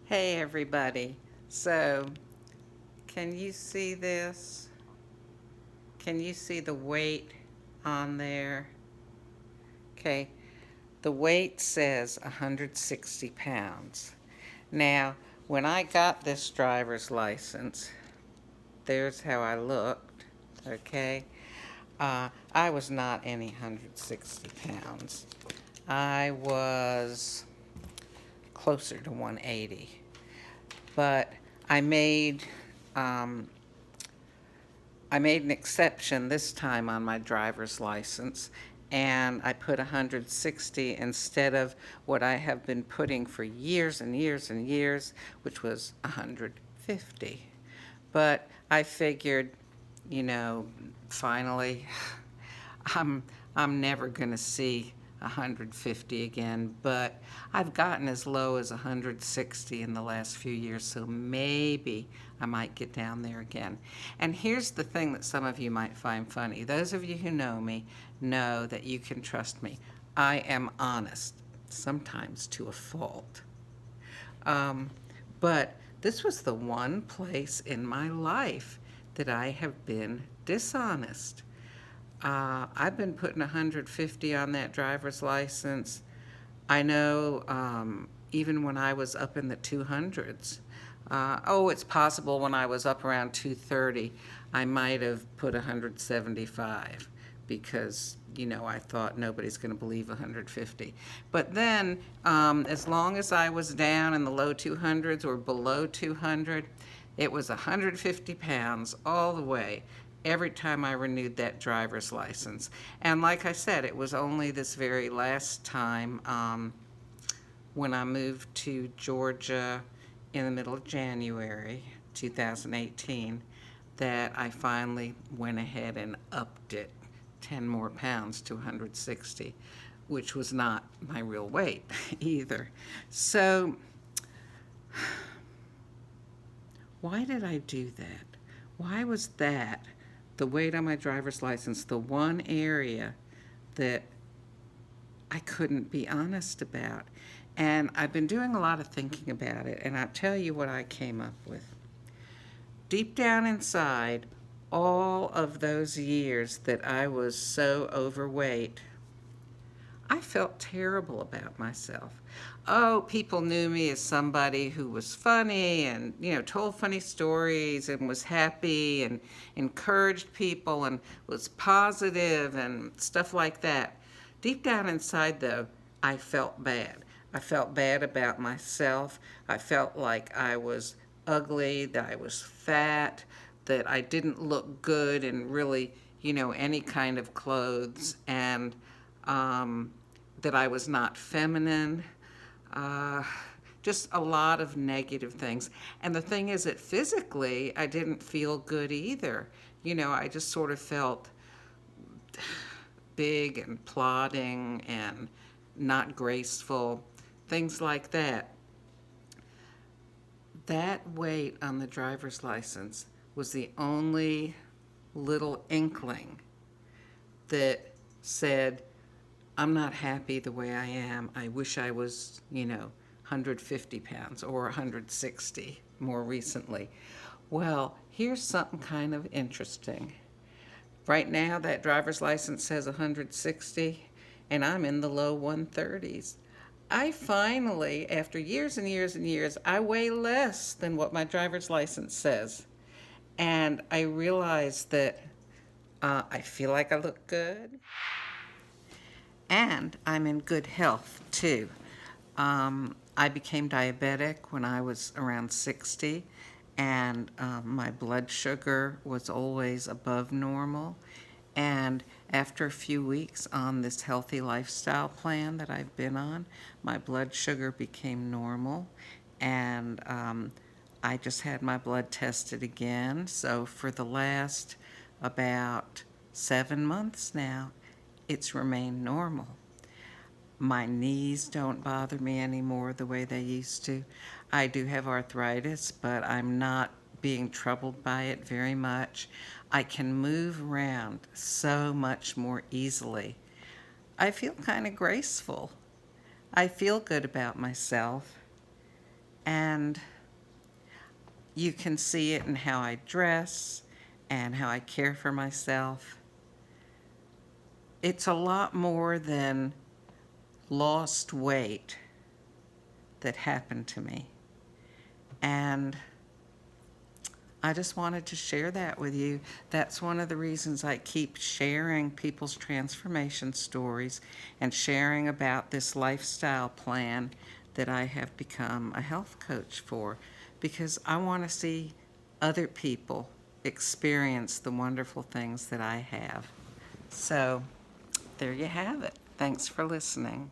Hey everybody. So, can you see this? Can you see the weight on there? Okay, the weight says 160 pounds. Now, when I got this driver's license, there's how I looked, okay? I was not any 160 pounds. I was closer to 180. But I made um, I made an exception this time on my driver's license, and I put 160 instead of what I have been putting for years and years and years, which was 150. But I figured, you know, finally, I'm I'm never going to see 150 again, but I've gotten as low as 160 in the last few years, so maybe I might get down there again. And here's the thing that some of you might find funny. Those of you who know me know that you can trust me. I am honest, sometimes to a fault. Um, but this was the one place in my life that I have been dishonest. I've been putting 150 on that driver's license. I know even when I was up in the 200s. Oh, it's possible when I was up around 230, I might have put 175 because, I thought nobody's going to believe 150. But then, as long as I was down in the low 200s or below 200, it was 150 pounds all the way every time I renewed that driver's license. And like I said, it was only this very last time when I moved to Georgia in the middle of January 2018 that I finally went ahead and upped it 10 more pounds to 160, which was not my real weight either. So, why did I do that? Why was that, the weight on my driver's license, the one area that I couldn't be honest about? And I've been doing a lot of thinking about it, and I'll tell you what I came up with. Deep down inside, all of those years that I was so overweight, I felt terrible about myself. Oh, people knew me as somebody who was funny and, told funny stories and was happy and encouraged people and was positive and stuff like that. Deep down inside, though, I felt bad. I felt bad about myself. I felt like I was ugly, that I was fat, that I didn't look good in really, any kind of clothes. And that I was not feminine, uh, just a lot of negative things. And the thing is that physically, I didn't feel good either. I just sort of felt big and plodding and not graceful, things like that. That weight on the driver's license was the only little inkling that said, I'm not happy the way I am. I wish I was, 150 pounds or 160 more recently. Well, here's something kind of interesting. Right now, that driver's license says 160, and I'm in the low 130s. I finally, after years and years and years, I weigh less than what my driver's license says. And I realize that I feel like I look good, and I'm in good health too. I became diabetic when I was around 60, and my blood sugar was always above normal. And after a few weeks on this healthy lifestyle plan that I've been on, my blood sugar became normal, and I just had my blood tested again. So for the last about 7 months now, it's remained normal. My knees don't bother me anymore the way they used to. I do have arthritis, but I'm not being troubled by it very much. I can move around so much more easily. I feel kind of graceful. I feel good about myself. And you can see it in how I dress and how I care for myself. It's a lot more than lost weight that happened to me. And I just wanted to share that with you. That's one of the reasons I keep sharing people's transformation stories and sharing about this lifestyle plan that I have become a health coach for, because I want to see other people experience the wonderful things that I have. So there you have it. Thanks for listening.